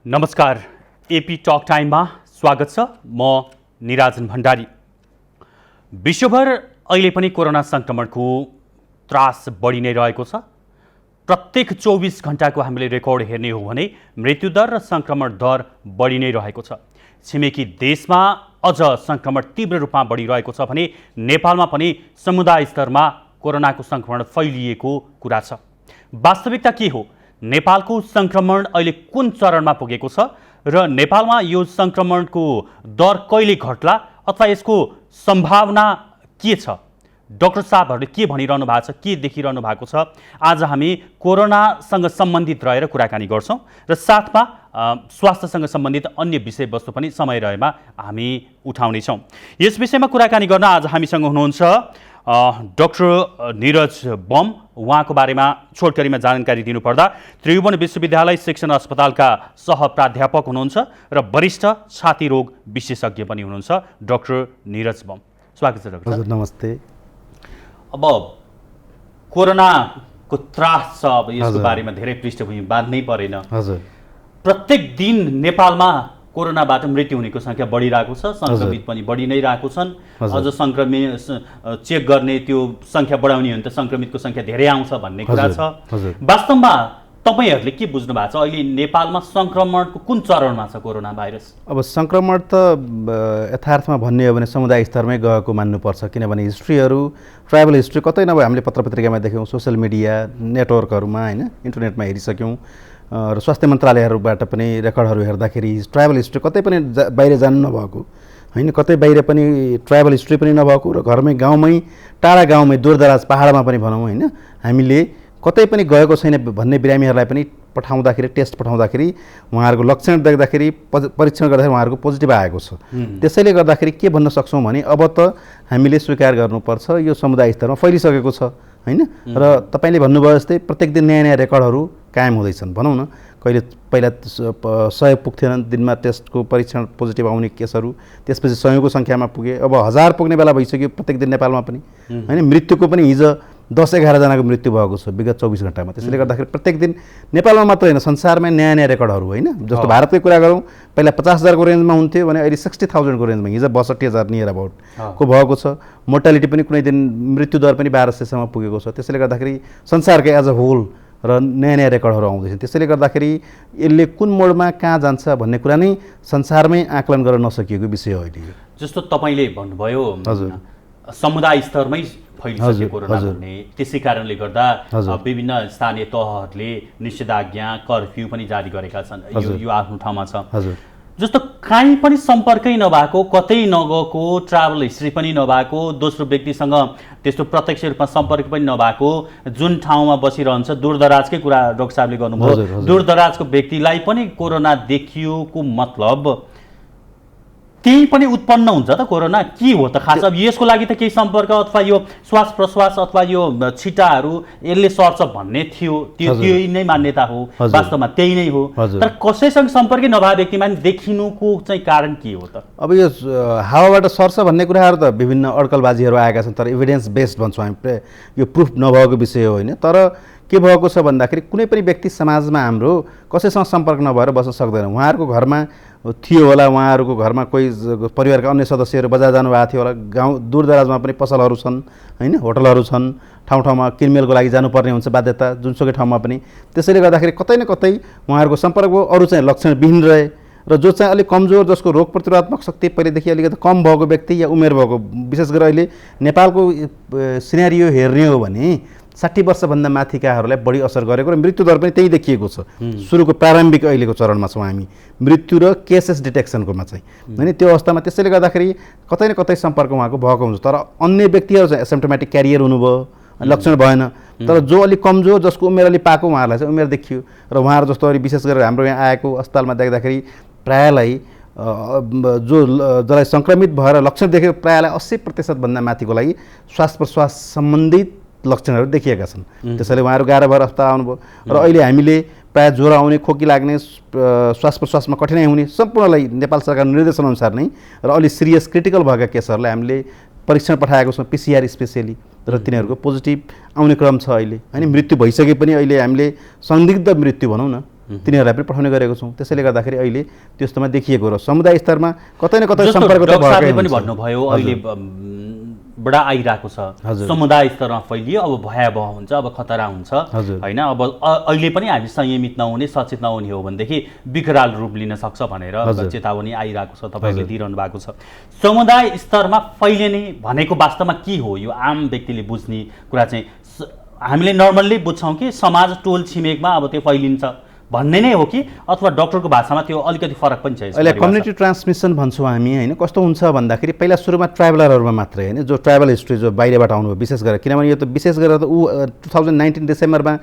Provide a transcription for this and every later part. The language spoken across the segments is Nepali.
नमस्कार, एपी टक टाइममा स्वागत छ। म निराजन भण्डारी। विश्वभर अहिले पनि कोरोना संक्रमणको त्रास बढी नै रहेको छ। प्रत्येक 24 घण्टाको हामीले रेकर्ड हेर्ने हो भने मृत्युदर र संक्रमण दर बढी नै रहेको छ। छिमेकी देशमा अझ संक्रमण तीव्र रूपमा बढिरहेको छ भने नेपालमा पनि समुदाय स्तरमा कोरोनाको संक्रमण फैलिएको कुरा छ। वास्तविकता के हो? नेपालको संक्रमण अहिले कुन चरणमा पुगेको छ र नेपालमा यो संक्रमणको दर कहिले घट्ला अथवा यसको सम्भावना के छ? डाक्टर साहबहरूले के भनिरहनु भएको छ, के देखिरहनु भएको छ? आज हामी कोरोनासँग सम्बन्धित रहेर कुराकानी गर्छौं र साथमा स्वास्थ्यसँग सम्बन्धित अन्य विषयवस्तु पनि समय रहेमा हामी उठाउनेछौँ। यस विषयमा कुराकानी गर्न आज हामीसँग हुनुहुन्छ डाक्टर नीरज बम। उहाँको बारेमा छोटकरीमा जानकारी दिनुपर्दा त्रिभुवन विश्वविद्यालय शिक्षण अस्पतालका सहप्राध्यापक हुनुहुन्छ र वरिष्ठ छाती रोग विशेषज्ञ पनि हुनुहुन्छ डाक्टर नीरज बम। स्वागत छ डाक्टर। हजुर नमस्ते। अब कोरोनाको त्रास छ, अब यसको बारेमा धेरै पृष्ठभूमि बाँध्नै परेन। हजुर, प्रत्येक दिन नेपालमा कोरोनाबाट मृत्यु हुनेको संख्या बढिरहेको छ, संक्रमित पनि बढी नै रहेको छन्। अझ संक्रमित चेक गर्ने त्यो संख्या बढाउने हो भने त संक्रमितको संख्या धेरै आउँछ भन्ने कुरा छ। वास्तवमा तपाईहरुले के बुझ्नु भएको छ? अहिले नेपालमा संक्रमणको कुन चरणमा छ कोरोना भाइरस? अब संक्रमण त यथार्थमा भन्ने हो भने समुदाय स्तरमै गएको मान्नुपर्छ, किनभने हिस्ट्रीहरू, ट्राभल हिस्ट्री कतै नभए हामीले पत्रपत्रिकामा देख्यौँ, सोसियल मिडिया नेटवर्कहरूमा हैन, इन्टरनेटमा हेरिसक्यौँ र स्वास्थ्य मन्त्रालयहरूबाट पनि रेकर्डहरू हेर्दाखेरि ट्राभल हिस्ट्री कतै पनि बाहिर जानु नभएको हैन, कतै बाहिर पनि ट्राभल हिस्ट्री पनि नभएको र घरमै गाउँमै टाढा गाउँमै दूरदराज पहाडमा पनि भनौँ हैन, हामीले कतै पनि गएको छैन भन्ने बिरामीहरूलाई पनि पठाउँदाखेरि, टेस्ट पठाउँदाखेरि उहाँहरूको लक्षण देख्दाखेरि, परीक्षण गर्दाखेरि उहाँहरूको पोजिटिभ आएको छ। त्यसैले गर्दाखेरि के भन्न सक्छौँ भने अब त हामीले स्वीकार गर्नुपर्छ यो समुदाय स्तरमा फैलिसकेको छ हैन। र तपाईले भन्नुभयो जस्तै प्रत्येक दिन नयाँ नयाँ रेकर्डहरू कायम हुँदैछन्। भनौँ न, कहिले पहिला 100 पुग्थेनन् दिनमा टेस्टको परीक्षण पोजिटिभ आउने केसहरू, त्यसपछि 100को सङ्ख्यामा पुगे, अब 1000 पुग्ने बेला भइसक्यो प्रत्येक दिन नेपालमा पनि हैन। मृत्युको पनि हिजो 10-11 जनाको मृत्यु भएको छ विगत 24 घण्टामा। त्यसैले गर्दाखेरि प्रत्येक दिन नेपालमा मात्र होइन संसारमै नयाँ नयाँ रेकर्डहरू हैन। जस्तो भारतकै कुरा गरौँ, पहिला 50,000को रेन्जमा हुन्थ्यो भने अहिले 60,000को रेन्जमा, हिजो 62,000 नियर अबाउट को भएको छ। मोर्टालिटी पनि कुनै दिन मृत्युदर पनि 1200सम्म पुगेको छ। त्यसैले गर्दाखेरि संसारकै एज अ होल र नयाँ नयाँ रेकर्डहरू आउँदैछन्। त्यसैले गर्दाखेरि यसले कुन मोडमा कहाँ जान्छ भन्ने कुरा नै संसारमै आकलन गर्न नसकिएको विषय हो अहिले। जस्तो तपाईले भन्नुभयो समुदाय स्तरमै फैलिसक्यो कोरोना भन्ने, त्यसै कारणले गर्दा विभिन्न स्थानीय तहहरूले निषेधाज्ञा, कर्फ्यू पनि जारी गरेका छन्। यो आफ्नो ठाउँमा छ। जस्तो काहीँ पनि सम्पर्कै नभएको, कतै नगएको, ट्राभल हिस्ट्री पनि नभएको, दोस्रो व्यक्तिसँग त्यस्तो प्रत्यक्ष रूपमा सम्पर्क पनि नभएको, जुन ठाउँमा बसिरहन्छ, दूरदराजकै कुरा डाक्टर साहबले गर्नुभयो, दूरदराजको व्यक्तिलाई पनि कोरोना देखियोको मतलब त्यही पनि उत्पन्न हुन्छ त कोरोना? के हो त खास? अब यसको लागि त केही सम्पर्क अथवा यो श्वास प्रश्वास अथवा यो छिटाहरू यसले सर्छ भन्ने थियो, त्यो नै मान्यता हो, वास्तवमा त्यही नै हो। तर कसैसँग सम्पर्कै नभए व्यक्तिमा देखिनुको चाहिँ कारण के हो त? अब यो हावाबाट सर्छ भन्ने कुराहरू त विभिन्न अड्कलबाजीहरू आएका छन्, तर एभिडेन्स बेस्ड भन्छौँ हामी, यो प्रुफ नभएको विषय हो होइन। तर के भएको छ भन्दाखेरि कुनै पनि व्यक्ति समाजमा हाम्रो कसैसँग सम्पर्क नभएर बस्न सक्दैन। उहाँहरूको घरमा थियो होला, उहाँहरूको घरमा कोही परिवारका अन्य सदस्यहरू बजार जानुभएको थियो होला, गाउँ दूरदराजमा पनि पसलहरू छन् हैन, होटलहरू छन्, ठाउँ ठाउँमा किनमेलको लागि जानुपर्ने हुन्छ बाध्यता जुनसुकै ठाउँमा पनि। त्यसैले गर्दाखेरि कतै न कतै उहाँहरूको सम्पर्कको अरू चाहिँ लक्षणविहीन रहे र जो चाहिँ अलिक कमजोर, जसको रोग प्रतिरोधात्मक शक्ति पहिलेदेखि अलिकति कम भएको व्यक्ति या उमेर भएको, विशेष गरेर अहिले नेपालको सिनेरियो हेर्ने हो भने 60 वर्षभन्दा माथिकाहरूलाई बढी असर गरेको र मृत्युदर पनि त्यही देखिएको छ। सुरुको प्रारम्भिक अहिलेको चरणमा छौँ हामी मृत्यु र केसेस डिटेक्सनकोमा चाहिँ हैन। त्यो अवस्थामा त्यसैले गर्दाखेरि कतै न कतै सम्पर्क उहाँको भएको हुन्छ। तर अन्य व्यक्तिहरू चाहिँ एसिम्प्टोमेटिक क्यारियर हुनुभयो, लक्षण भएन, तर जो अलिक कमजोर, जसको उमेर अलिक पाएको, उहाँहरूलाई चाहिँ उमेर देखियो। र उहाँहरू जस्तो अहिले विशेष गरेर हाम्रो यहाँ आएको अस्पतालमा देख्दाखेरि प्रायलाई जसलाई सङ्क्रमित भएर लक्षण देखेको प्रायलाई 80% भन्दा माथिको लागि श्वास प्रश्वास सम्बन्धित लक्षणहरू देखिएका छन्। त्यसैले उहाँहरू गाह्रो भएर अस्पताल आउनुभयो। र अहिले हामीले प्रायः ज्वरो आउने, खोकी लाग्ने, श्वास प्रश्वासमा कठिनाइ हुने सम्पूर्णलाई नेपाल सरकारको निर्देशनअनुसार नै र अलि सिरियस क्रिटिकल भएका केसहरूलाई हामीले परीक्षण पठाएको छौँ, PCR स्पेसियली, र तिनीहरूको पोजिटिभ आउने क्रम छ अहिले हैन। मृत्यु भइसके पनि अहिले हामीले संदिग्ध मृत्यु भनौँ न तिनीहरूलाई पनि पठाउने गरेको छौँ। त्यसैले गर्दाखेरि अहिले त्यस्तोमा देखिएको र समुदाय स्तरमा कतै न कतै जस्तो सम्पर्क त डाक्टर साहबले भएकै पनि हुन्छ। भन्नुभयो अहिले बडा आइरहेको छ, हजुर। समुदाय स्तरमा फैलियो, अब भयावह हुन्छ, अब खतरा हुन्छ हजुर। होइन। अब अहिले पनि हामी संयमित नहुने, सचेत नहुने हो भनेदेखि विकराल रूप लिन सक्छ भनेर हजुर। चेतावनी आइरहेको छ, तपाईँले दिइरहनु भएको छ। समुदाय स्तरमा फैलिने भनेको वास्तवमा के हो? यो आम व्यक्तिले बुझ्ने कुरा चाहिँ हामीले नर्मल्ली बुझ्छौँ कि समाज टोल छिमेकमा अब त्यो फैलिन्छ भन्ने नै हो कि अथवा डक्टरको भाषामा त्यो अलिकति फरक पनि छ? अहिले कम्युनिटी ट्रान्समिसन भन्छौँ हामी होइन। कस्तो हुन्छ भन्दाखेरि पहिला सुरुमा ट्राभलरहरूमा मात्रै होइन, जो ट्राभल हिस्ट्री जो बाहिरबाट आउनुभयो विशेष गरेर, किनभने यो त विशेष गरेर त 2019 डिसेम्बरमा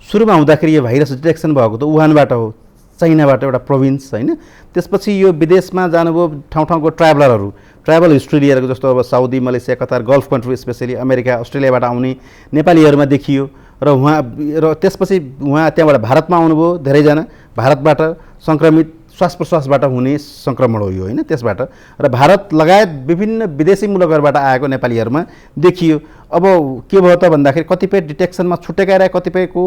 सुरुमा हुँदाखेरि यो भाइरस डिटेक्सन भएको त वुहानबाट हो, चाइनाबाट एउटा प्रोभिन्स होइन। त्यसपछि यो विदेशमा जानुभयो ठाउँ ठाउँको ट्राभल हिस्ट्री लिएर, जस्तो अब Saudi, Malaysia, Qatar, gulf country, especially America, अस्ट्रेलियाबाट आउने नेपालीहरूमा देखियो र त्यसपछि उहाँ त्यहाँबाट भारतमा आउनुभयो। धेरैजना भारतबाट सङ्क्रमित श्वास प्रश्वासबाट हुने सङ्क्रमण हो यो होइन। त्यसबाट र भारत लगायत विभिन्न विदेशी मुलुकहरूबाट आएको नेपालीहरूमा देखियो। अब के भयो त भन्दाखेरि कतिपय डिटेक्सनमा छुट्टेका रहे, कतिपयको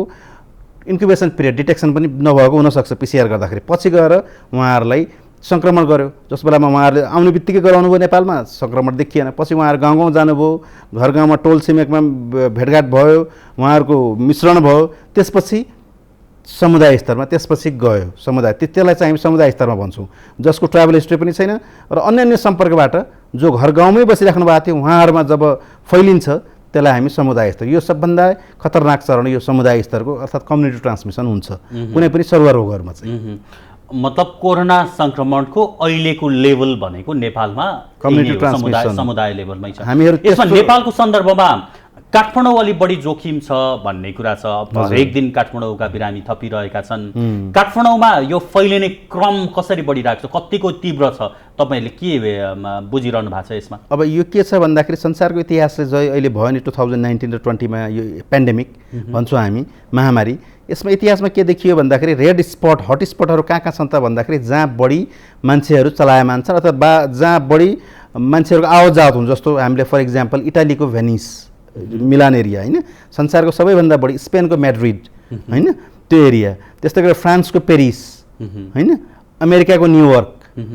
इन्क्युबेसन पिरियड डिटेक्सन पनि नभएको हुनसक्छ पिसिआर गर्दाखेरि, पछि गएर उहाँहरूलाई सङ्क्रमण गर्यो। जस बेलामा उहाँहरूले आउने बित्तिकै गराउनु भयो नेपालमा, सङ्क्रमण देखिएन। पछि उहाँहरू गाउँ गाउँ जानुभयो, घर गाउँमा टोल छिमेकमा भेटघाट भयो, उहाँहरूको मिश्रण भयो, त्यसपछि समुदाय स्तरमा त्यसपछि गयो समुदाय। त्यसलाई चाहिँ हामी समुदाय स्तरमा भन्छौँ, जसको ट्राभल हिस्ट्री पनि छैन र अन्य सम्पर्कबाट जो घर गाउँमै बसिराख्नु भएको थियो उहाँहरूमा जब फैलिन्छ त्यसलाई हामी समुदाय स्तर, यो सबभन्दा खतरनाक चरण यो समुदाय स्तरको अर्थात् कम्युनिटी ट्रान्समिसन हुन्छ कुनै पनि सरुवा रोगहरूमा चाहिँ। मतलब कोरोना सङ्क्रमणको अहिलेको लेभल भनेको नेपालमा कम्युनिटी ट्रान्समिसन समुदाय लेभलमै छ। हामीहरू यसमा नेपालको सन्दर्भमा काठमाडौँ अलि बढी जोखिम छ भन्ने कुरा छ। हरेक दिन काठमाडौँका बिरामी थपिरहेका छन्। काठमाडौँमा यो फैलिने क्रम कसरी बढिरहेको छ, कतिको तीव्र छ, तपाईँहरूले के बुझिरहनु भएको छ यसमा? अब यो के छ भन्दाखेरि संसारको इतिहासले जो अहिले भयो नि 2019 र 20मा यो पेन्डेमिक भन्छौँ हामी, महामारी, यसमा इतिहासमा के देखियो भन्दाखेरि रेड स्पट, हट स्पटहरू कहाँ कहाँ छन् त भन्दाखेरि जहाँ बढी मान्छेहरू चलायमान छन् अथवा जहाँ बढी मान्छेहरूको आवत जावत हुन्छ। जस्तो हामीले फर इक्जाम्पल इटालीको भेनिस, मिलान एरिया होइन, संसारको सबैभन्दा बढी स्पेनको म्याड्रिड होइन त्यो एरिया, त्यस्तै गरेर फ्रान्सको पेरिस होइन, अमेरिकाको न्युयोर्क,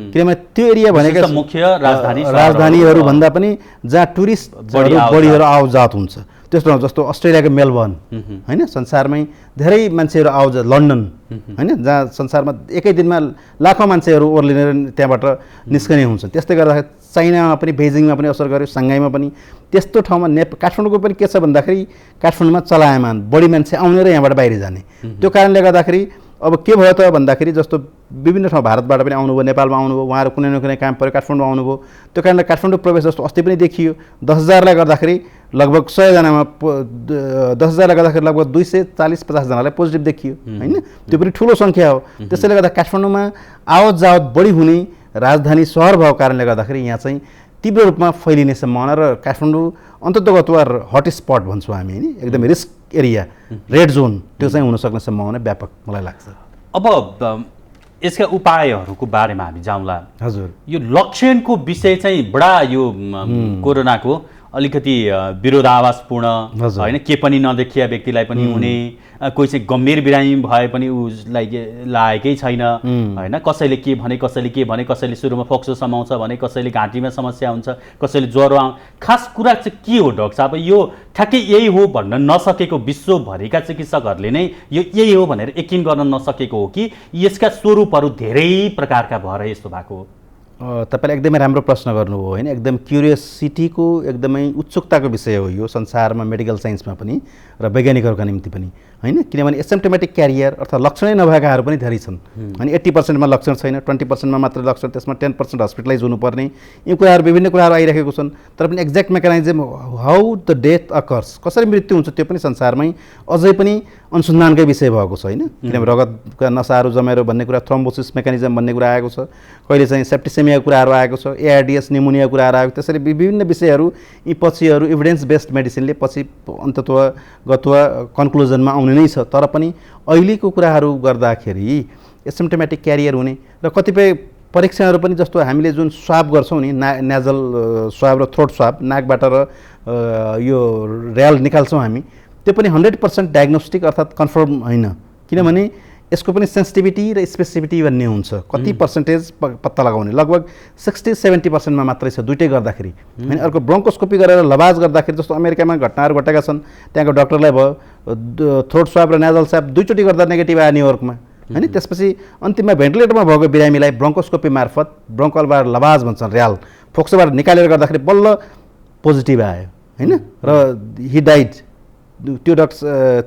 किनभने त्यो एरिया भनेको मुख्य राजधानीहरू भन्दा पनि जहाँ टुरिस्टहरू बढीहरू आवत जावत हुन्छ। त्यस्तो जस्तो अस्ट्रेलियाको मेलबर्न होइन, संसारमै धेरै मान्छेहरू आवत, लन्डन होइन, जहाँ संसारमा एकै दिनमा लाखौँ मान्छेहरू ओर्लिनेर त्यहाँबाट निस्कने हुन्छन्। त्यस्तै गर्दाखेरि चाइनामा पनि, बेजिङमा पनि असर गर्यो, सङ्घाईमा पनि। त्यस्तो ठाउँमा काठमाडौँको पनि के छ भन्दाखेरि काठमाडौँमा चलायमान बढी मान्छे आउने र यहाँबाट बाहिर जाने, त्यो कारणले गर्दाखेरि अब के भयो त भन्दाखेरि जस्तो विभिन्न ठाउँ भारतबाट पनि आउनुभयो, नेपालमा आउनुभयो, उहाँहरू कुनै न कुनै काम पऱ्यो काठमाडौँ आउनुभयो। त्यो कारणले काठमाडौँ प्रवेश जस्तो अस्ति पनि देखियो 10,000लाई गर्दाखेरि लगभग 100जनामा 10,000लाई गर्दाखेरि लगभग 240-50जनालाई पोजिटिभ देखियो होइन। त्यो पनि ठुलो सङ्ख्या हो। त्यसैले गर्दा काठमाडौँमा आवत जावत बढी हुने राजधानी सहर भएको कारणले गर्दाखेरि यहाँ चाहिँ तीव्र रूपमा फैलिने सम्भावना र काठमाडौँ अन्ततोगत्वा हट स्पट भन्छौँ हामी होइन, एकदमै रिस्क एरिया, रेड जोन, त्यो चाहिँ हुनसक्ने सम्भावना व्यापक मलाई लाग्छ। अब यसका उपायहरूको बारेमा हामी जाउँला। हजुर, यो लक्षणको विषय चाहिँ बडा यो कोरोनाको अलिकति विरोधाभासपूर्ण होइन, के पनि नदेखिया व्यक्तिलाई पनि हुने, कोही चाहिँ गम्भीर बिरामी भए पनि उसलाई लागेकै छैन होइन, कसैले के भने कसैले सुरुमा फोक्सो समाउँछ भने, कसैले घाँटीमा समस्या हुन्छ, कसैले ज्वरो आउँछ। खास कुरा चाहिँ के हो डाक्टर साहब? यो ठ्याक्कै यही हो भन्न नसकेको विश्वभरिका चिकित्सकहरूले नै यो यही हो भनेर यकिन गर्न नसकेको हो कि यसका स्वरूपहरू धेरै प्रकारका भएर यस्तो भएको हो? तपाईँले एकदमै राम्रो प्रश्न गर्नुभयो होइन। एकदम क्युरियोसिटीको एकदमै उत्सुकताको विषय हो यो संसारमा, मेडिकल साइन्समा पनि र वैज्ञानिकहरूका निम्ति पनि होइन। किनभने एसिम्प्टोमेटिक क्यारियर अर्थात् लक्षणै नभएकाहरू पनि धेरै छन् अनि 80%मा लक्षण छैन, 20%मा मात्र लक्षण, त्यसमा 10% हस्पिटलाइज हुनुपर्ने, यी कुराहरू विभिन्न कुराहरू आइरहेको छन्। तर पनि exact mechanism how the death occurs, कसरी मृत्यु हुन्छ त्यो पनि संसारमै अझै पनि अनुसन्धानकै विषय भएको छ होइन। किनभने रगतका नसाहरू जमेर भन्ने कुरा, थ्रोम्बोसिस मेकानिजम भन्ने कुरा आएको छ, कहिले चाहिँ सेप्टिसेमियाको कुराहरू आएको छ, एआरडिएस निमोनिया कुराहरू आएको। त्यसरी विभिन्न विषयहरू यी पछिहरू इभिडेन्स बेस्ड मेडिसिनले पछि अन्तत्वगत्वा कन्क्लुजनमा आउने नै छ। तर पनि अहिलेको कुराहरू गर्दाखेरि एसिम्प्टोमेटिक क्यारियर हुने र कतिपय परीक्षणहरू पनि जस्तो हामीले जुन स्वाब गर्छौँ नि, नेजल स्वाब र थ्रोट स्वाब, नाकबाट र यो र्याल निकाल्छौँ हामी, त्यो पनि 100% डायग्नोस्टिक अर्थात् कन्फर्म होइन। किनभने यसको पनि सेन्सिटिभिटी र स्पेसिफिटी भन्ने हुन्छ, कति पर्सेन्टेज पत्ता लगाउने, लगभग 60-70% मात्रै छ दुइटै गर्दाखेरि होइन। अर्को ब्रोन्कोस्कोपी गरेर लवाज गर्दाखेरि, जस्तो अमेरिकामा घटनाहरू घटेका छन्, त्यहाँको डक्टरलाई भयो थ्रोट स्वाब र नेजल स्वाब दुईचोटि गर्दा नेगेटिभ आयो न्युयोर्कमा होइन। त्यसपछि अन्तिममा भेन्टिलेटरमा भएको बिरामीलाई ब्रोन्कोस्कोपी मार्फत ब्रोन्कलबाट लवाज भन्छन् र्याल फोक्सोबाट निकालेर गर्दाखेरि बल्ल पोजिटिभ आयो होइन र हि डाइड। त्यो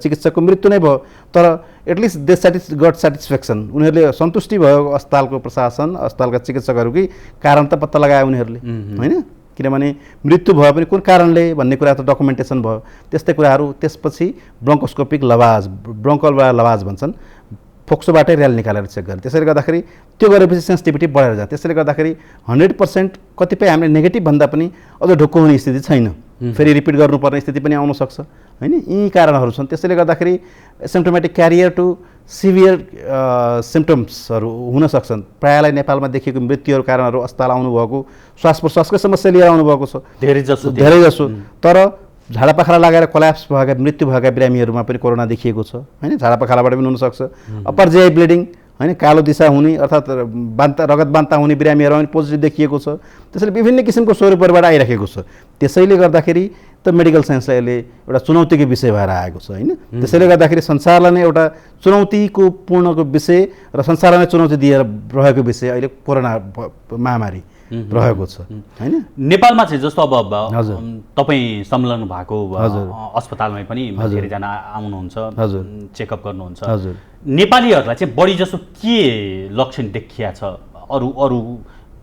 चिकित्सकको मृत्यु नै भयो, तर एटलिस्ट दे गट सेटिस्फ्याक्सन, उनीहरूले सन्तुष्टि भयो अस्पतालको प्रशासन, अस्पतालका चिकित्सकहरूकै कारण त पत्ता लगायो उनीहरूले होइन। किनभने मृत्यु भयो पनि कुन कारणले भन्ने कुरा त डकुमेन्टेसन भयो। त्यस्तै कुराहरू त्यसपछि ब्रोन्कोस्कोपिक लवाज, ब्रोन्कलबाट लवाज भन्छन्, फोक्सोबाटै र्याल निकालेर चेक गर्ने। त्यसैले गर्दाखेरि त्यो गरेपछि सेन्सिटिभिटी बढेर जान्छ। त्यसैले गर्दाखेरि 100% कतिपय हामीले नेगेटिभ भन्दा पनि अझ ढुक्क हुने स्थिति छैन, फेरि रिपिट गर्नुपर्ने स्थिति पनि आउन सक्छ होइन। यी कारणहरू छन्। त्यसैले गर्दाखेरि एसिम्प्टोमेटिक क्यारियर टु सिभियर सिम्पटम्सहरू हुन सक्छन्। प्रायःलाई नेपालमा देखिएको मृत्युहरू कारणहरू अस्पताल आउनुभएको श्वास प्रश्वासकै समस्या लिएर आउनुभएको छ धेरै जसो। तर झाडापाखरा लागेर कोल्याप्स भएका, मृत्यु भएका बिरामीहरूमा पनि कोरोना देखिएको छ होइन। झाडापाखराबाट पनि हुनसक्छ। अप्पर जिआई ब्लिडिङ होइन, कालो दिशा हुने अर्थात् रगत बान्ता हुने बिरामीहरूमा पनि पोजिटिभ देखिएको छ। त्यसैले विभिन्न किसिमको स्वरूपहरूबाट आइराखेको छ। त्यसैले गर्दाखेरि त मेडिकल साइन्सलाई अहिले एउटा चुनौतीको विषय भएर आएको छ होइन। त्यसैले गर्दाखेरि संसारलाई नै एउटा चुनौतीको पूर्णको विषय र संसारलाई नै चुनौती दिएर रहेको विषय अहिले कोरोना महामारी रहेको छ होइन। नेपालमा चाहिँ जस्तो अब तपाईँ संलग्न भएको अस्पतालमै पनि धेरैजना आउनुहुन्छ, चेकअप गर्नुहुन्छ। नेपालीहरूलाई चाहिँ बढी जसो के लक्षण देखिया छ? अरू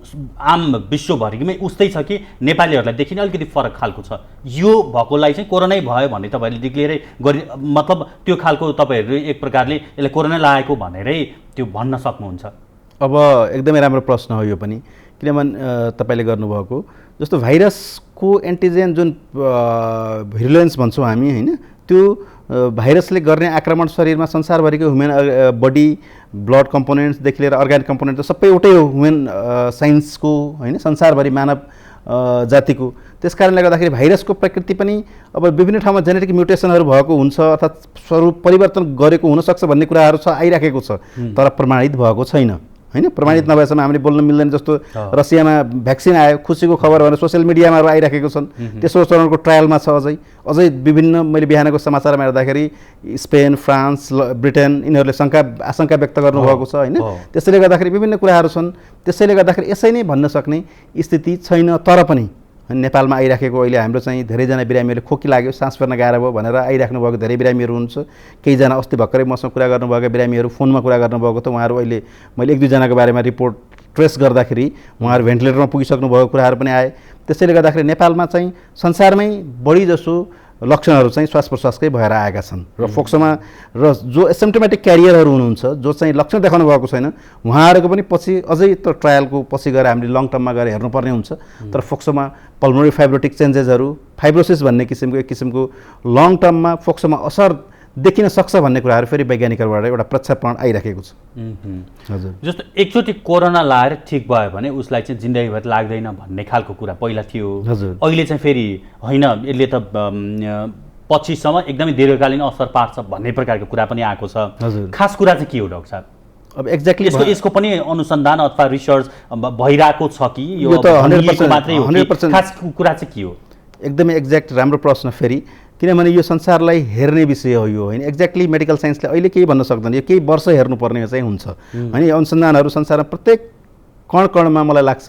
आम विश्वभरिमै उस्तै छ कि नेपालीहरूलाई देखिने अलिकति फरक खालको छ? यो भएकोलाई चाहिँ कोरोनै भयो भने तपाईँहरूले डिक्लेयरै गरी, मतलब त्यो खालको तपाईँहरू एक प्रकारले यसले कोरोना लागेको भनेरै त्यो भन्न सक्नुहुन्छ? अब एकदमै राम्रो प्रश्न हो यो पनि, किनभने तपाईँले गर्नुभएको जस्तो भाइरसको एन्टिजेन जुन भिरुलेन्स भन्छौँ हामी होइन, त्यो भाइरसले गर्ने आक्रमण शरीरमा संसारभरिको ह्युमन बडी, ब्लड कम्पोनेन्ट्सदेखि लिएर अर्ग्यानिक कम्पोनेन्ट सबै एउटै हो ह्युमन साइन्सको होइन, संसारभरि मानव जातिको। त्यस कारणले गर्दाखेरि भाइरसको प्रकृति पनि अब विभिन्न ठाउँमा जेनेटिक म्युटेसनहरू भएको हुन्छ अर्थात् स्वरूप परिवर्तन गरेको हुनसक्छ भन्ने कुराहरू छ, आइराखेको छ, तर प्रमाणित भएको छैन होइन। प्रमाणित नभएसम्म हामीले बोल्न मिल्दैन। जस्तो रसियामा भ्याक्सिन आयो, खुसीको खबर भनेर सोसियल मिडियामा आइराखेको छन्, तेस्रो चरणको ट्रायलमा छ अझै विभिन्न। मैले बिहानको समाचारमा हेर्दाखेरि स्पेन, फ्रान्स, ब्रिटेन यिनीहरूले आशंका व्यक्त गर्नुभएको छ होइन। त्यसैले गर्दाखेरि विभिन्न कुराहरू छन्। त्यसैले गर्दाखेरि यसै नै भन्न सक्ने स्थिति छैन। तर पनि नेपालमा आइराखेको अहिले हाम्रो चाहिँ धेरैजना बिरामीहरूले खोकी लाग्यो, सास फेर्न गाह्रो भयो भनेर आइराख्नु भएको धेरै बिरामीहरू हुन्छ। केहीजना अस्ति भर्खरै मसँग कुरा गर्नुभएका बिरामीहरू फोनमा कुरा गर्नुभएको त उहाँहरू अहिले मैले 1-2जनाको बारेमा रिपोर्ट ट्रेस गर्दाखेरि उहाँहरू भेन्टिलेटरमा पुगिसक्नु भएको कुराहरू पनि आए। त्यसैले गर्दाखेरि नेपालमा चाहिँ संसारमै बढी जसो लक्षणहरू चाहिँ श्वास प्रश्वासकै भएर आएका छन् र फोक्सोमा र जो एसिम्प्टोमेटिक क्यारियरहरू हुनुहुन्छ, जो चाहिँ लक्षण देखाउनु भएको छैन, उहाँहरूको पनि पछि अझै त ट्रायलको पछि गएर हामीले लङ टर्ममा गएर हेर्नुपर्ने हुन्छ। तर फोक्सोमा पल्मोनरी फाइब्रोटिक चेन्जेसहरू, फाइब्रोसिस भन्ने एक किसिमको लङ टर्ममा फोक्सोमा असर देखिन सक्छ भन्ने कुराहरू फेरि वैज्ञानिकहरूबाट एउटा प्रक्षेपण आइराखेको छ। हजुर, जस्तो एकचोटि कोरोना लाएर ठिक भयो भने उसलाई चाहिँ जिन्दगीभर लाग्दैन भन्ने खालको कुरा पहिला थियो। हजुर, अहिले चाहिँ फेरि होइन, यसले त पछिसम्म एकदमै दीर्घकालीन असर पार्छ भन्ने प्रकारको कुरा पनि आएको छ। हजुर, खास कुरा चाहिँ के हो डाक्टर साहब? अब एक्ज्याक्टली यसको पनि अनुसन्धान अथवा रिसर्च भइरहेको छ कि यो त 100% मात्रै हो? 100% खास कुरा चाहिँ के हो? एकदमै एक्ज्याक्ट राम्रो प्रश्न फेरि, किनभने यो संसारलाई हेर्ने विषय हो यो होइन। एक्ज्याक्टली मेडिकल साइन्सले अहिले केही भन्न सक्दैन, यो केही वर्ष हेर्नुपर्ने चाहिँ हुन्छ होइन। यो अनुसन्धानहरू संसारमा प्रत्येक कणमा मलाई लाग्छ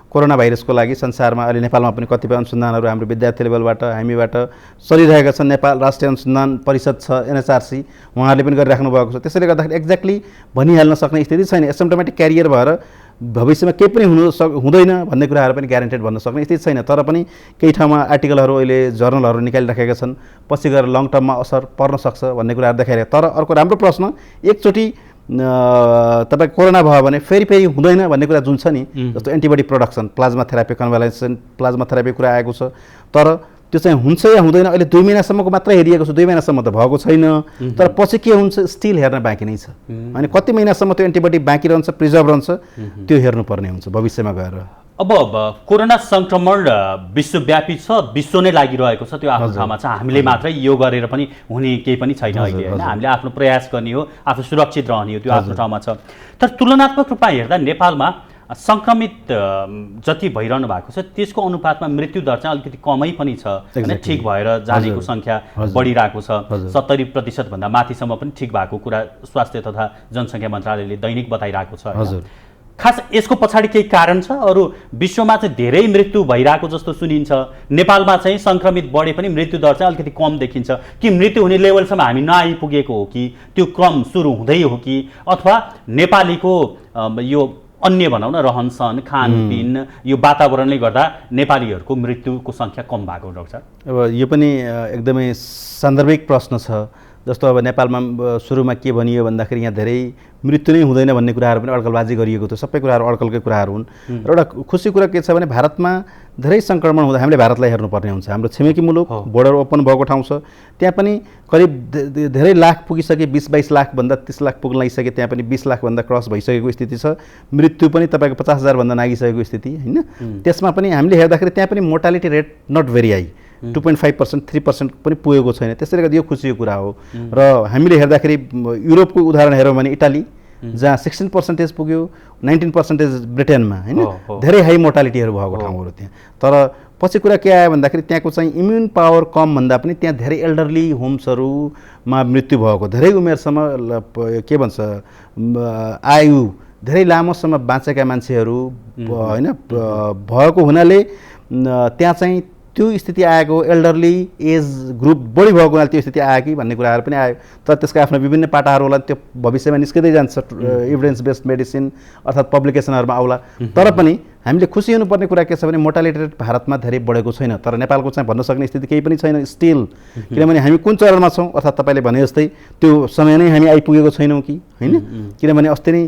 कोरोना भाइरसको लागि संसारमा अहिले नेपालमा पनि कतिपय अनुसन्धानहरू हाम्रो विद्यार्थी लेभलबाट हामीबाट चलिरहेका छन्। नेपाल राष्ट्रिय अनुसन्धान परिषद छ, NHRC, उहाँहरूले पनि गरिराख्नु भएको छ। त्यसैले गर्दाखेरि एक्ज्याक्टली भनिहाल्न सक्ने स्थिति छैन। एसिम्प्टोमेटिक क्यारियर भएर भविष्यमा केही पनि हुँदैन भन्ने कुराहरू पनि ग्यारेन्टेड भन्न सक्ने स्थिति छैन। तर पनि केही ठाउँमा आर्टिकलहरू अहिले जर्नलहरू निकालिराखेका छन्, पछि गएर लङ टर्ममा असर पर्न सक्छ भन्ने कुराहरू देखाइरहेको। तर अर्को राम्रो प्रश्न, एकचोटि तपाईँ कोरोना भयो भने फेरि हुँदैन भन्ने कुरा जुन छ नि, जस्तो antibody production, plasma therapy, convalescent plasma therapy कुरा आएको छ। तर त्यो चाहिँ हुन्छ या हुँदैन अहिले 2 महिनासम्मको मात्र हेरिएको छ। 2 महिनासम्म त भएको छैन, तर पछि के हुन्छ स्टिल हेर्न बाँकी नै छ। अनि कति महिनासम्म त्यो एन्टिबडी बाँकी रहन्छ, प्रिजर्भ रहन्छ, त्यो हेर्नुपर्ने हुन्छ भविष्यमा गएर। अब कोरोना सङ्क्रमण विश्वव्यापी छ, विश्व नै लागिरहेको छ, त्यो आफ्नो ठाउँमा छ। हामीले मात्रै यो गरेर पनि हुने केही पनि छैन अहिले होइन। हामीले आफ्नो प्रयास गर्ने हो, आफू सुरक्षित रहने हो, त्यो आफ्नो ठाउँमा छ। तर तुलनात्मक रूपमा हेर्दा नेपालमा सङ्क्रमित जति भइरहनु भएको छ त्यसको अनुपातमा मृत्युदर चाहिँ अलिकति कमै पनि छ होइन। ठिक भएर जानेको सङ्ख्या बढिरहेको छ, 70% भन्दा माथिसम्म पनि ठिक भएको कुरा स्वास्थ्य तथा जनसङ्ख्या मन्त्रालयले दैनिक बताइरहेको छ। खास यसको पछाडि केही कारण छ? अरू विश्वमा चाहिँ धेरै मृत्यु भइरहेको जस्तो सुनिन्छ, नेपालमा चाहिँ सङ्क्रमित बढे पनि मृत्युदर चाहिँ अलिकति कम देखिन्छ कि मृत्यु हुने लेभलसम्म हामी नआइपुगेको हो कि त्यो क्रम सुरु हुँदै हो कि अथवा नेपालीको यो अन्य भनौँ न रहनसहन खानपिन यो वातावरणले गर्दा नेपालीहरूको मृत्युको सङ्ख्या कम भएको डाक्टर? अब यो पनि एकदमै सान्दर्भिक प्रश्न छ। जस्तो अब नेपालमा सुरुमा के भनियो भन्दाखेरि यहाँ धेरै मृत्यु नै हुँदैन भन्ने कुराहरू पनि अड्कलबाजी गरिएको थियो। सबै कुराहरू अड्कलकै कुराहरू हुन्। र एउटा खुसी कुरा के छ भने भारतमा धेरै सङ्क्रमण हुँदा हामीले भारतलाई हेर्नुपर्ने हुन्छ। हाम्रो छिमेकी मुलुक बोर्डर ओपन भएको ठाउँ छ, त्यहाँ पनि करिब धेरै लाख पुगिसके, 20-22 लाखभन्दा 30 लाख पुग्न लागिसके, त्यहाँ पनि 20 लाखभन्दा क्रस भइसकेको स्थिति छ। मृत्यु पनि तपाईँको 50,000 भन्दा नागिसकेको स्थिति होइन। त्यसमा पनि हामीले हेर्दाखेरि त्यहाँ पनि mortality rate not very high, 2.5%, 3% पनि पुगेको छैन। त्यसैले गर्दा यो खुसीको कुरा हो। र हामीले हेर्दाखेरि युरोपको उदाहरण हेरौँ भने इटाली, जहाँ 16% पुग्यो, 19% ब्रिटेनमा होइन। धेरै हाई मोर्टालिटीहरू भएको ठाउँहरू त्यहाँ। तर पछि कुरा के आयो भन्दाखेरि त्यहाँको चाहिँ इम्युन पावर कम भन्दा पनि त्यहाँ धेरै एल्डरली होम्सहरूमा मृत्यु भएको, धेरै उमेरसम्म के भन्छ आयु धेरै लामोसम्म बाँचेका मान्छेहरू होइन भएको हुनाले त्यहाँ चाहिँ त्यो स्थिति आएको, एल्डरली एज ग्रुप बढी भएको हुनाले त्यो स्थिति आयो कि भन्ने कुराहरू पनि आयो। तर त्यसका आफ्ना विभिन्न पाटाहरू होला, त्यो भविष्यमा निस्किँदै जान्छ एभिडेन्स बेस्ड मेडिसिन अर्थात् पब्लिकेसनहरूमा आउला। तर पनि हामीले खुसी हुनुपर्ने कुरा के छ भने मोर्टालिटी रेट भारतमा धेरै बढेको छैन। तर नेपालको चाहिँ भन्न सक्ने स्थिति केही पनि छैन स्टिल, किनभने हामी कुन चरणमा छौँ अर्थात् तपाईँले भने जस्तै त्यो समय नै हामी आइपुगेको छैनौँ कि होइन। किनभने अस्ति नै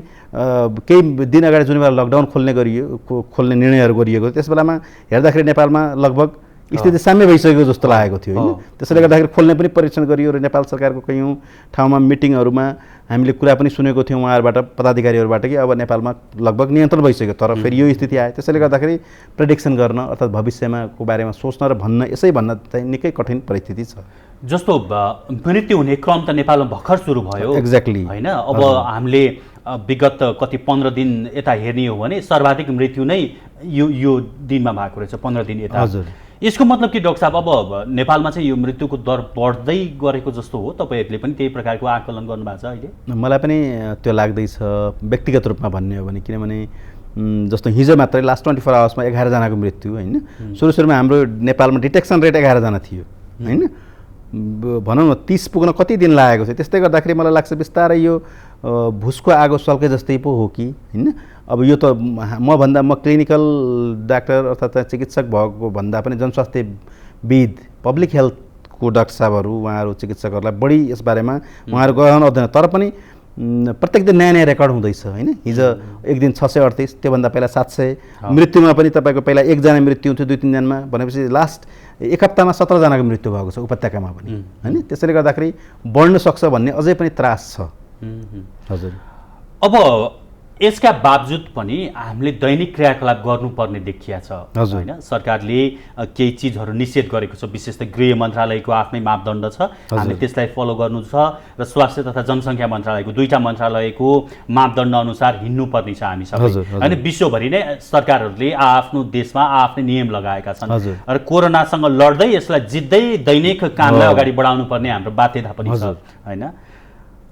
केही दिन अगाडि जुन बेला लकडाउन खोल्ने निर्णयहरू गरिएको त्यस बेलामा हेर्दाखेरि नेपालमा लगभग स्थिति साम्य भइसकेको जस्तो लागेको थियो होइन। त्यसैले गर्दाखेरि खोल्ने पनि परीक्षण गरियो र नेपाल सरकारको कयौँ ठाउँमा मिटिङहरूमा हामीले कुरा पनि सुनेको थियौँ उहाँहरूबाट, पदाधिकारीहरूबाट कि अब नेपालमा लगभग नियन्त्रण भइसक्यो। तर फेरि यो स्थिति आयो। त्यसैले गर्दाखेरि प्रेडिक्सन गर्न अर्थात् भविष्यमाको बारेमा सोच्न र यसै भन्न चाहिँ निकै कठिन परिस्थिति छ। जस्तो मृत्यु हुने क्रम त नेपालमा भर्खर सुरु भयो एक्ज्याक्टली होइन। अब हामीले विगत कति 15 दिन यता हेर्ने हो भने सर्वाधिक मृत्यु नै यो दिनमा भएको रहेछ, 15 दिन यता। यसको मतलब कि डाक्टर साहब अब नेपालमा चाहिँ यो मृत्युको दर बढ्दै गरेको जस्तो हो? तपाईँहरूले पनि त्यही प्रकारको आकलन गर्नुभएको छ अहिले? मलाई पनि त्यो लाग्दैछ व्यक्तिगत रूपमा भन्ने हो भने। किनभने जस्तो हिजो मात्रै लास्ट 24 आवर्समा 11 जनाको मृत्यु होइन। सुरुमा हाम्रो नेपालमा डिटेक्सन रेट 11 जना थियो होइन। भनौँ न 30 पुग्न कति दिन लागेको थियो। त्यस्तै गर्दाखेरि मलाई लाग्छ बिस्तारै यो भुसको आगो सल्के जस्तै पो हो कि होइन। अब यो त म क्लिनिकल डाक्टर अर्थात् चिकित्सक भएको भन्दा पनि जनस्वास्थ्यविद पब्लिक हेल्थको डाक्टर साहबहरू उहाँहरू चिकित्सकहरूलाई बढी यसबारेमा उहाँहरू गहन अध्ययन। तर पनि प्रत्येक दिन नयाँ रेकर्ड हुँदैछ होइन। हिजो एक दिन 638, त्योभन्दा पहिला 700। मृत्युमा पनि तपाईँको पहिला 1 जना मृत्यु हुन्थ्यो 2-3 दिनमा, भनेपछि लास्ट 1 हप्तामा 17 जनाको मृत्यु भएको छ उपत्यकामा पनि होइन। त्यसैले गर्दाखेरि बढ्न सक्छ भन्ने अझै पनि त्रास छ। हजुर। अब यसका बावजुद पनि हामीले दैनिक क्रियाकलाप गर्नुपर्ने देखिया छ होइन। सरकारले केही चिजहरू निषेध गरेको छ, विशेष त गृह मन्त्रालयको आफ्नै मापदण्ड छ, हामीले त्यसलाई फलो गर्नु छ र स्वास्थ्य तथा जनसङ्ख्या मन्त्रालयको, दुईटा मन्त्रालयको मापदण्ड अनुसार हिँड्नुपर्ने छ हामी सबै होइन। विश्वभरि नै सरकारहरूले आफ्नो देशमा आफ्नै नियम लगाएका छन् र कोरोनासँग लड्दै यसलाई जित्दै दैनिक कामलाई अगाडि बढाउनु पर्ने हाम्रो बाध्यता पनि छ होइन।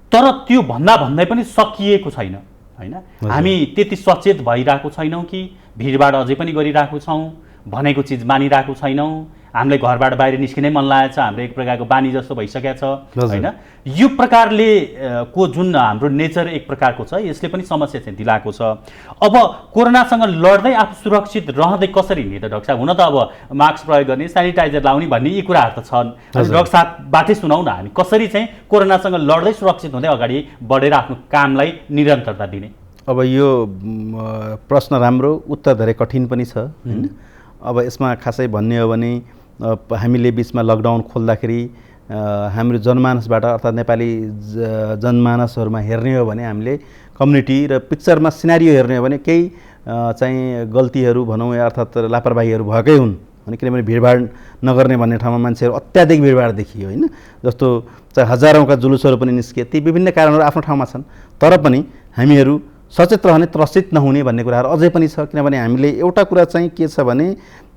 तर त्यो भन्दै पनि सकिएको छैन होइन। हामी त्यति सचेत भइरहेको छैनौँ कि भिडभाड अझै पनि गरिरहेको छौँ, भनेको चिज मानिरहेको छैनौँ, हामीलाई घरबाट बाहिर निस्किनै मन लागेको छ, हाम्रो एक प्रकारको बानी जस्तो भइसकेको छ होइन। यो प्रकारले को जुन हाम्रो नेचर एक प्रकारको छ, यसले पनि समस्या चाहिँ दिलाएको छ। अब कोरोनासँग लड्दै आफू सुरक्षित रहँदै कसरी हिँड्ने त डाक्टर साहब? हुन त अब मास्क प्रयोग गर्ने, सेनिटाइजर लाउने भन्ने यी कुराहरू त छन्। डाक्टर साहबबाटै सुनाउ न, हामी कसरी चाहिँ कोरोनासँग लड्दै सुरक्षित हुँदै अगाडि बढेर आफ्नो कामलाई निरन्तरता दिने? अब यो प्रश्न राम्रो, उत्तर धेरै कठिन पनि छ होइन। अब यसमा खासै भन्ने हो भने हामीले बिचमा लकडाउन खोल्दाखेरि हाम्रो जनमानसबाट अर्थात् नेपाली जनमानसहरूमा हेर्ने हो भने हामीले कम्युनिटी र पिक्चरमा सिनारियो हेर्ने हो भने केही चाहिँ गल्तीहरू भनौँ या अर्थात् लापरवाहीहरू भएकै हुन् अनि किनभने भिडभाड नगर्ने भन्ने ठाउँमा मान्छेहरू अत्याधिक भिडभाड देखियो होइन जस्तो चाहिँ हजारौँका जुलुसहरू पनि निस्किए ती विभिन्न कारणहरू आफ्नो ठाउँमा छन् तर पनि हामीहरू सचेत रहने त्रसित नहुने भन्ने कुराहरू अझै पनि छ किनभने हामीले एउटा कुरा चाहिँ के छ भने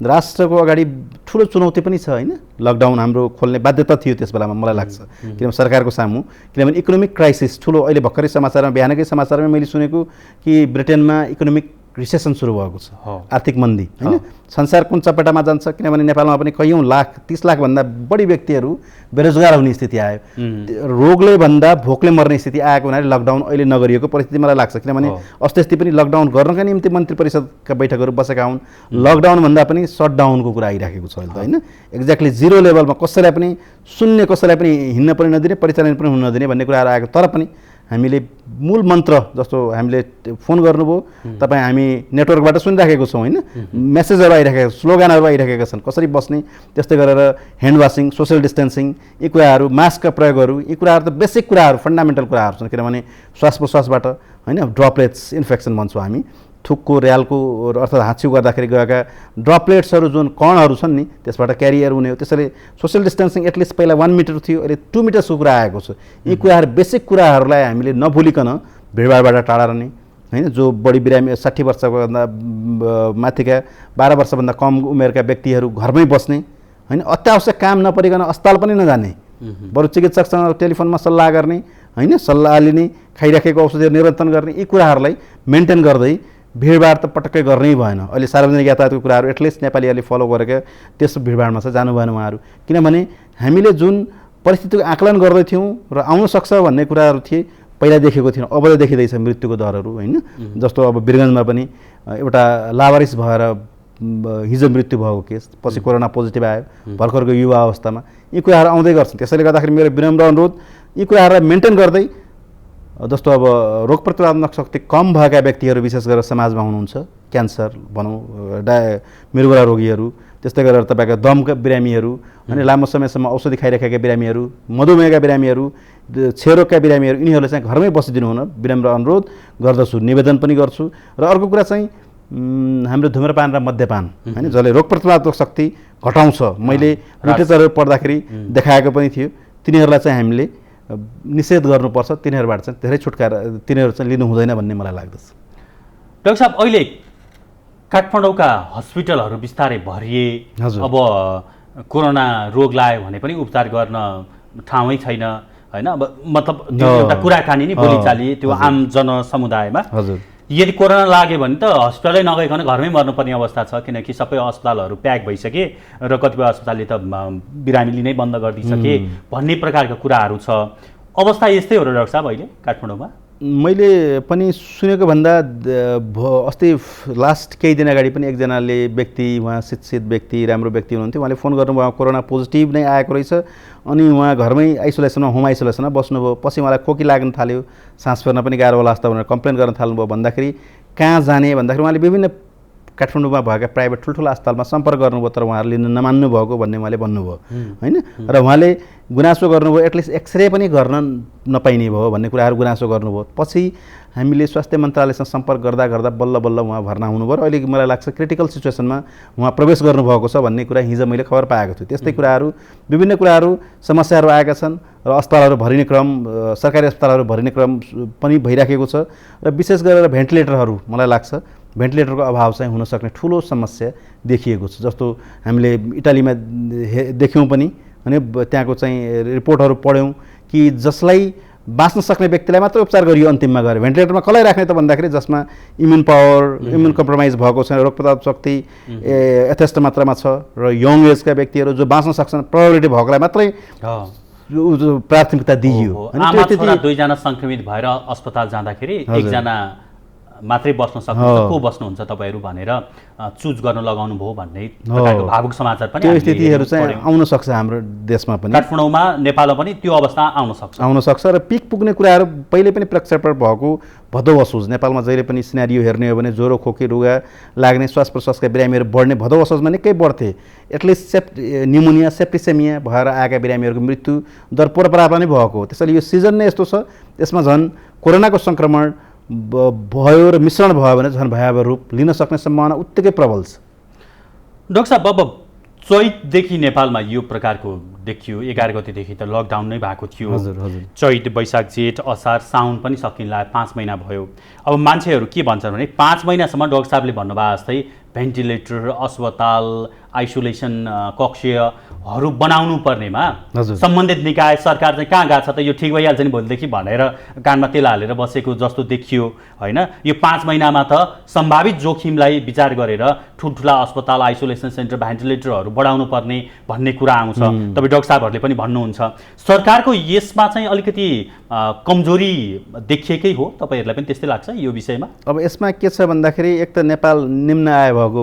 राष्ट्रको अगाडि ठुलो चुनौती पनि छ होइन लकडाउन हाम्रो खोल्ने बाध्यता थियो त्यस बेलामा मलाई लाग्छ किनभने सरकारको सामु किनभने इकोनोमिक क्राइसिस ठुलो अहिले भर्खरै समाचारमा बिहानकै समाचारमा मैले सुनेको कि ब्रिटेनमा इकोनोमिक रिसेसन सुरु भएको छ आर्थिक मन्दी होइन संसार कुन चपेटामा जान्छ किनभने नेपालमा पनि कैयौँ लाख 30 लाखभन्दा बढी व्यक्तिहरू बेरोजगार हुने स्थिति आयो रोगले भन्दा भोकले मर्ने स्थिति आएको हुनाले लकडाउन अहिले नगरिएको परिस्थिति मलाई लाग्छ किनभने अस्ति पनि लकडाउन गर्नका निम्ति मन्त्री परिषदका बैठकहरू बसेका हुन् लकडाउन भन्दा पनि सटडाउनको कुरा आइराखेको छ अहिले त होइन एक्ज्याक्टली जिरो लेभलमा कसैलाई पनि शून्य कसैलाई पनि हिँड्न पनि नदिने परिचालन पनि हुन नदिने भन्ने कुराहरू आएको तर पनि हामीले मूल मन्त्र जस्तो हामीले फोन गर्नुभयो तपाईँ हामी नेटवर्कबाट सुनिराखेको छौँ होइन मेसेजहरू आइराखेका स्लोगानहरू आइराखेका छन् कसरी बस्ने त्यस्तै गरेर ह्यान्ड वासिङ सोसियल डिस्टेन्सिङ यी कुराहरू मास्कका प्रयोगहरू यी कुराहरू त बेसिक कुराहरू फन्डामेन्टल कुराहरू छन् किनभने श्वास प्रश्वासबाट होइन ड्रपलेट्स इन्फेक्सन भन्छौँ हामी थुकको र्यालको अर्थात् हाँच्यु गर्दाखेरि गएका ड्रपलेट्सहरू जुन कणहरू छन् नि त्यसबाट क्यारियर हुने हो त्यसैले सोसियल डिस्टेन्सिङ एटलिस्ट पहिला 1 मिटर थियो अहिले 2 मिटरको कुरा आएको छ यी कुराहरू बेसिक कुराहरूलाई हामीले नभुलिकन भिडभाडबाट टाढा रहने होइन जो बढी बिरामी 60 वर्षभन्दा माथिका 12 वर्षभन्दा कम उमेरका व्यक्तिहरू घरमै बस्ने होइन अत्यावश्यक काम नपरिकन अस्पताल पनि नजाने बरु चिकित्सकसँग टेलिफोनमा सल्लाह गर्ने होइन सल्लाह लिने खाइराखेको औषधिहरू निरन्तन गर्ने यी कुराहरूलाई मेन्टेन गर्दै भिडभाड त पटक्कै गर्नै भएन अहिले सार्वजनिक यातायातको कुराहरू एटलिस्ट नेपालीहरूले फलो गरेका त्यस्तो भिडभाडमा चाहिँ जानु भएन उहाँहरू किनभने हामीले जुन परिस्थितिको आकलन गर्दैथ्यौँ र आउन सक्छ भन्ने कुराहरू थिए पहिला देखेको थिएन अब त देखिँदैछ मृत्युको दरहरू होइन जस्तो अब वीरगन्जमा पनि एउटा लावारिस भएर हिजो मृत्यु भएको केस पछि कोरोना पोजिटिभ आयो भर्खरको युवा अवस्थामा यी कुराहरू आउँदै गर्छन् त्यसैले गर्दाखेरि मेरो विनम्र अनुरोध यी कुराहरूलाई मेन्टेन गर्दै जस्तो अब रोग प्रतिरोधक शक्ति कम भएका व्यक्तिहरू विशेष गरेर समाजमा हुनुहुन्छ क्यान्सर भनौँ मृगुला रोगीहरू त्यस्तै गरेर तपाईँका दमका बिरामीहरू अनि लामो समयसम्म औषधि खाइरहेका बिरामीहरू मधुमेहका बिरामीहरू क्षयरोगका बिरामीहरू यिनीहरूले चाहिँ घरमै बसिदिनु हुन विनम्र अनुरोध गर्दछु निवेदन पनि गर्छु र अर्को कुरा चाहिँ हाम्रो धुम्रपान र मद्यपान होइन जसले रोग प्रतिरोधक शक्ति घटाउँछ मैले लिटरेचरहरू पढ्दाखेरि देखाएको पनि थियो तिनीहरूलाई चाहिँ हामीले निषेध गर्नुपर्छ तिनीहरूबाट चाहिँ धेरै छुटकारा तिनीहरू चाहिँ लिनु हुँदैन भन्ने मलाई लाग्दछ डाक्टर साहब अहिले काठमाडौँका हस्पिटलहरू बिस्तारै भरिए अब कोरोना रोग लाग्यो भने पनि उपचार गर्न ठाउँै छैन होइन अब मतलब त्यो एउटा कुराकानी नै बोलीचाली त्यो आम जनसमुदायमा यदि कोरोना लाग्यो भने त हस्पिटलै नगइकन घरमै मर्नुपर्ने अवस्था छ किनकि सबै अस्पतालहरू प्याक भइसके र कतिपय अस्पतालले त बिरामी लिनै बन्द गरिदिइसके भन्ने प्रकारका कुराहरू छ अवस्था यस्तै हो र डाक्टर साहब अहिले काठमाडौँमा मैले पनि सुनेको भन्दा अस्ति लास्ट केही दिन अगाडि पनि एकजनाले व्यक्ति उहाँ शिक्षित व्यक्ति राम्रो व्यक्ति हुनुहुन्थ्यो उहाँले फोन गर्नुभयो कोरोना पोजिटिभ नै आएको रहेछ अनि उहाँ घरमै आइसोलेसनमा होम आइसोलेसनमा बस्नुभयो पछि उहाँलाई खोकी लाग्न थाल्यो सास फेर्न पनि गाह्रो होला जस्तो भनेर कम्प्लेन गर्न थाल्नुभयो भन्दाखेरि कहाँ जाने भन्दाखेरि उहाँले विभिन्न काठमाडौँमा भएका प्राइभेट ठुल्ठुला अस्पतालमा सम्पर्क गर्नुभयो तर उहाँहरूले लिन नमान्नु भएको भन्ने उहाँले भन्नुभयो होइन र उहाँले गुनासो गर्नुभयो एटलिस्ट एक्सरे पनि गर्न नपाइने भयो भन्ने कुराहरू गुनासो गर्नुभयो पछि हामीले स्वास्थ्य मन्त्रालयसँग सम्पर्क गर्दा गर्दा बल्ल बल्ल उहाँ भर्ना हुनुभयो र अहिले मलाई लाग्छ क्रिटिकल सिचुएसनमा उहाँ प्रवेश गर्नुभएको छ भन्ने कुरा हिजो मैले खबर पाएको छु त्यस्तै कुराहरू विभिन्न कुराहरू समस्याहरू आएका छन् र अस्पतालहरू भरिने क्रम सरकारी अस्पतालहरू भरिने क्रम पनि भइराखेको छ र विशेष गरेर भेन्टिलेटरहरू मलाई लाग्छ भेन्टिलेटरको अभाव चाहिँ हुन सक्ने ठुलो समस्या देखिएको छ जस्तो हामीले इटालीमा देख्यौँ पनि अनि त्यहाँको चाहिँ रिपोर्टहरू पढ्यौँ कि जसलाई बाँच्न सक्ने व्यक्तिलाई मात्र उपचार गरियो अन्तिममा गएर भेन्टिलेटरमा कसलाई राख्ने त भन्दाखेरि जसमा इम्युन पावर इम्युन कम्प्रोमाइज भएको छैन रोग प्रतिरोधक शक्ति यथेष्ट मात्रामा छ र यङ एजका व्यक्तिहरू जो बाँच्न सक्छन् प्रोबेबिलिटी भएकोलाई मात्रै प्राथमिकता दिइयो आमा छोरा दुईजना सङ्क्रमित भएर अस्पताल जाँदाखेरि एकजना मात्रै बस्न सक्नुहुन्छ, को बस्नुहुन्छ तपाईँहरू भनेर चुज गर्न लगाउनु भयो भन्ने प्रकारको भावुक समाचार पनि त्यो स्थितिहरू चाहिँ आउन सक्छ हाम्रो देशमा पनि, काठमाडौँमा नेपालमा पनि त्यो अवस्था आउन सक्छ र पिक पुग्ने कुराहरू पहिले पनि प्रक्षेपण भएको भदौ असोज नेपालमा जहिले पनि सिनारियो हेर्ने हो भने ज्वरो खोकी रुगा लाग्ने श्वास प्रश्वासका बिरामीहरू बढ्ने भदौ असोजमा निकै बढ्थे। एटलिस्ट न्युमोनिया सेप्टिसेमिया भएर आएका बिरामीहरूको मृत्यु दर परपरा पनि भएको हो। त्यसैले यो सिजन नै यस्तो छ, यसमा झन् कोरोनाको सङ्क्रमण भयो र मिश्रण भयो भने झन् भयावह रूप लिन सक्ने सम्भावना उत्तिकै प्रबल छ। डाक्टर साहब, अब चैतदेखि नेपालमा यो प्रकारको देखियो, 11 गतेदेखि त लकडाउन नै भएको थियो। चैत वैशाख जेठ असार साउन पनि सकिनला, 5 महिना भयो। अब मान्छेहरू के भन्छन् भने 5 महिनासम्म डाक्टर साहबले भन्नुभयो जस्तै भेन्टिलेटर, अस्पताल, आइसोलेसन कक्षहरू बनाउनु पर्नेमा सम्बन्धित निकाय सरकार चाहिँ कहाँ गएको छ त, यो ठिक भइहाल्छ नि भोलिदेखि भनेर कानमा तेल हालेर बसेको जस्तो देखियो होइन। यो 5 महिनामा त सम्भावित जोखिमलाई विचार गरेर ठुल्ठुला अस्पताल, आइसोलेसन सेन्टर, भेन्टिलेटरहरू बढाउनु पर्ने भन्ने कुरा आउँछ। तपाईँ डाक्टर साहबहरूले पनि भन्नुहुन्छ सरकारको यसमा चाहिँ अलिकति कमजोरी देखिएकै हो, तपाईँहरूलाई पनि त्यस्तै लाग्छ यो विषयमा? अब यसमा के छ भन्दाखेरि एक त नेपाल निम्न आय भएको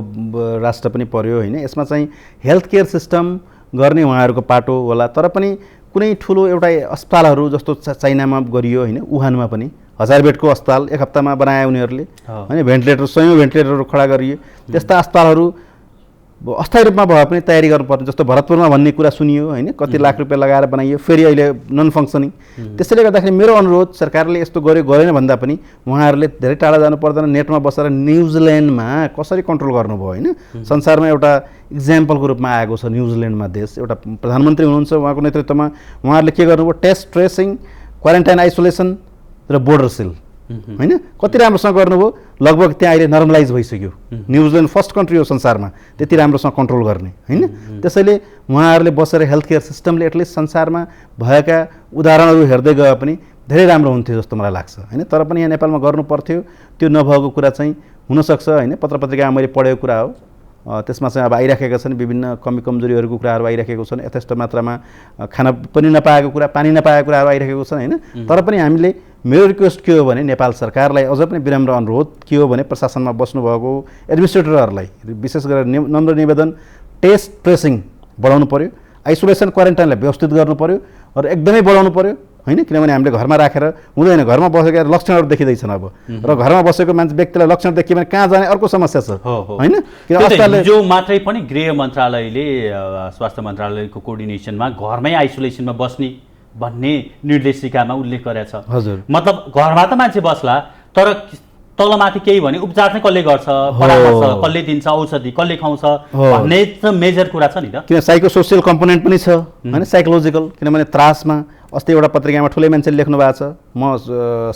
राष्ट्र पनि पर्यो होइन, यसमा चाहिँ हेल्थ केयर सिस्टम गर्ने उहाँहरूको पाटो होला, तर पनि कुनै ठुलो एउटा अस्पतालहरू जस्तो चाइनामा गरियो होइन, वुहानमा पनि 1000 बेडको अस्पताल 1 हप्तामा बनाए उनीहरूले होइन, भेन्टिलेटर 100 भेन्टिलेटरहरू खडा गरियो। त्यस्ता अस्पतालहरू अस्थायी रूपमा भए पनि तयारी गर्नुपर्ने, जस्तो भरतपुरमा भन्ने कुरा सुनियो होइन, कति लाख रुपियाँ लगाएर बनाइयो, फेरि अहिले नन फङ्सनिङ। त्यसैले गर्दाखेरि मेरो अनुरोध सरकारले यस्तो गरेन भन्दा पनि उहाँहरूले धेरै टाढा जानु पर्दैन, नेटमा बसेर न्युजिल्यान्डमा कसरी कन्ट्रोल गर्नुभयो होइन, संसारमा एउटा इक्जाम्पलको रूपमा आएको छ न्युजिल्यान्डमा देश, एउटा प्रधानमन्त्री हुनुहुन्छ उहाँको नेतृत्वमा, उहाँहरूले के गर्नुभयो टेस्ट ट्रेसिङ, क्वारेन्टाइन आइसोलेसन र बोर्डर सिल होइन, कति राम्रोसँग गर्नुभयो। लगभग त्यहाँ अहिले नर्मलाइज भइसक्यो। न्युजिल्यान्ड फर्स्ट कन्ट्री हो संसारमा त्यति राम्रोसँग कन्ट्रोल गर्ने होइन। त्यसैले उहाँहरूले बसेर हेल्थ केयर सिस्टमले एटलिस्ट संसारमा भएका उदाहरणहरू हेर्दै गए पनि धेरै राम्रो हुन्थ्यो जस्तो मलाई लाग्छ होइन। तर पनि यहाँ नेपालमा गर्नु पर्थ्यो, त्यो नभएको कुरा चाहिँ हुनसक्छ होइन। पत्र पत्रिकामा मैले पढेको कुरा हो, त्यसमा चाहिँ अब आइराखेका छन् विभिन्न कमजोरीहरूको कुराहरू आइराखेको छन्, यथेष्ट मात्रामा खाना पनि नपाएको कुरा, पानी नपाएको कुराहरू आइराखेको छन् होइन। तर पनि हामीले, मेरो रिक्वेस्ट के हो भने नेपाल सरकारलाई अझ पनि विनम्र अनुरोध के हो भने प्रशासनमा बस्नुभएको एडमिनिस्ट्रेटरहरूलाई विशेष गरेर नम्र निवेदन, टेस्ट ट्रेसिङ बढाउनु पर्यो, आइसोलेसन क्वारेन्टाइनलाई व्यवस्थित गर्नु पर्यो र एकदमै बढाउनु पर्यो होइन। किनभने हामीले घरमा राखेर हुँदैन, घरमा बसेका लक्षणहरू देखिँदैछन् अब, र घरमा बसेको मान्छे व्यक्तिलाई लक्षण देखियो भने कहाँ जाने अर्को समस्या छ होइन। जो मात्रै पनि गृह मन्त्रालयले स्वास्थ्य मन्त्रालयको कोअर्डिनेसनमा घरमै आइसोलेसनमा बस्ने भन्ने निर्देशिकामा उल्लेख गरेछ। हजुर, मतलब घरमा त मान्छे बस्ला, तर तलमाथि केही भने उपचार चाहिँ कसले गर्छ, परामर्श कसले दिन्छ, औषधि कसले खुवाउँछ भन्ने त मेजर कुरा छ नि त। किन साइको सोसियल कम्पोनेन्ट पनि छ होइन, साइकोलोजिकल। किनभने त्रासमा अस्ति एउटा पत्रिकामा ठुलै मान्छेले लेख्नु भएको छ, म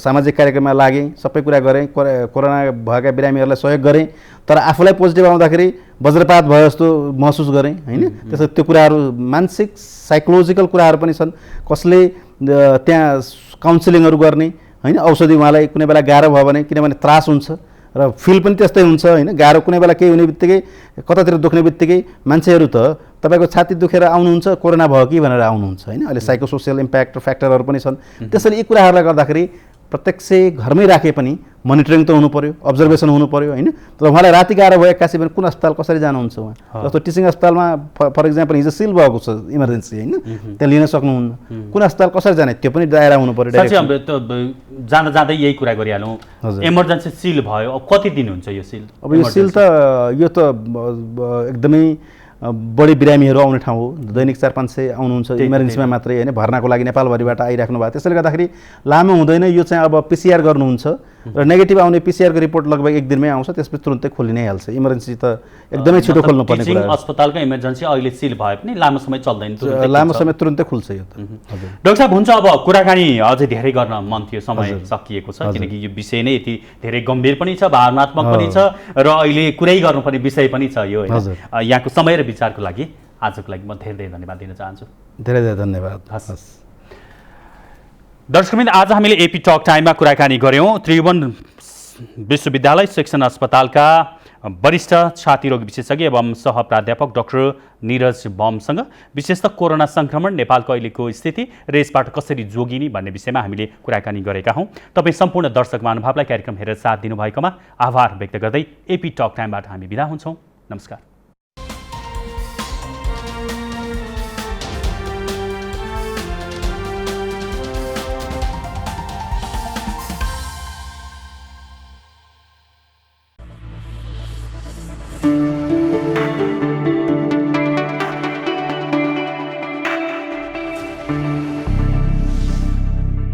सामाजिक कार्यक्रममा लागेँ, सबै कुरा गरेँ, कोरोना भएका बिरामीहरूलाई सहयोग गरेँ, तर आफूलाई पोजिटिभ आउँदाखेरि वज्रपात भयो जस्तो महसुस गरेँ होइन। त्यसो त्यो कुराहरू मानसिक साइकोलोजिकल कुराहरू पनि छन्। कसले त्यहाँ काउन्सिलिङहरू गर्ने होइन, औषधि उहाँलाई कुनै बेला गाह्रो भयो भने, किनभने त्रास हुन्छ र फिल पनि त्यस्तै हुन्छ होइन। गाह्रो कुनै बेला केही हुने बित्तिकै, कतातिर दुख्ने बित्तिकै मान्छेहरू त तपाईँको छाती दुखेर आउनुहुन्छ कोरोना भयो कि भनेर आउनुहुन्छ होइन। अहिले साइकोसोसियल इम्प्याक्ट फ्याक्टरहरू पनि छन्। त्यसैले यी कुराहरूलाई गर्दाखेरि प्रत्यक्ष घरमै राखे पनि मोनिटरिङ त हुनु पर्यो, अब्जर्भेसन हुनु पर्यो होइन। तर उहाँलाई राति गाह्रो भयो एक्कासी भने कुन अस्पताल कसरी जानुहुन्छ उहाँ, जस्तो टिचिङ अस्पतालमा फर इक्जाम्पल हिजो सिल भएको छ इमर्जेन्सी होइन, त्यहाँ लिन सक्नुहुन्न, कुन अस्पताल कसरी जाने त्यो पनि दायरा हुनु पर्यो। जाँदा जाँदै यही कुरा गरिहालौँ, इमर्जेन्सी सिल भयो, अब कति दिन हुन्छ यो सिल? अब यो सिल त यो त एकदमै बढी बिरामीहरू आउने ठाउँ हो, दैनिक 400-500 आउनुहुन्छ इमर्जेन्सीमा मात्रै होइन, भर्नाको लागि नेपालभरिबाट आइराख्नु भएको। त्यसैले गर्दाखेरि लामो हुँदैन यो चाहिँ। अब पिसिआर गर्नुहुन्छ र नेगेटिभ आउने पिसिआरको रिपोर्ट लगभग 1 दिनमै आउँछ, त्यसपछि तुरुन्तै खोलि नै हाल्छ। इमर्जेन्सी त एकदमै छिटो खोल्नुपर्ने कुरा हो। अस्पतालको इमर्जेन्सी अहिले सिल भए पनि लामो समय चल्दैन, लामो समय तुरुन्तै खुल्छ यो त। डाक्टर साहब हुन्छ, अब कुराकानी अझै धेरै गर्न मन थियो, समय सकिएको छ, किनकि यो विषय नै यति धेरै गम्भीर पनि छ, भावनात्मक पनि छ र अहिले कुरै गर्नुपर्ने विषय पनि छ यो होइन। यहाँको समय र विचारको लागि आजको लागि म धेरै धेरै धन्यवाद दिन चाहन्छु। धेरै धेरै धन्यवाद। दर्शकवृन्द, आज हामीले एपी टक टाइममा कुराकानी गऱ्यौँ त्रिभुवन विश्वविद्यालय शिक्षण अस्पतालका वरिष्ठ छातीरोग विशेषज्ञ एवं सह प्राध्यापक डाक्टर निरज बमसँग विशेष त कोरोना संक्रमण, नेपालको अहिलेको स्थिति र यसबाट कसरी जोगिने भन्ने विषयमा हामीले कुराकानी गरेका हौँ। तपाईँ सम्पूर्ण दर्शक महानुभावलाई कार्यक्रम हेरेर साथ दिनुभएकोमा आभार व्यक्त गर्दै एपी टक टाइमबाट हामी बिदा हुन्छौँ। नमस्कार।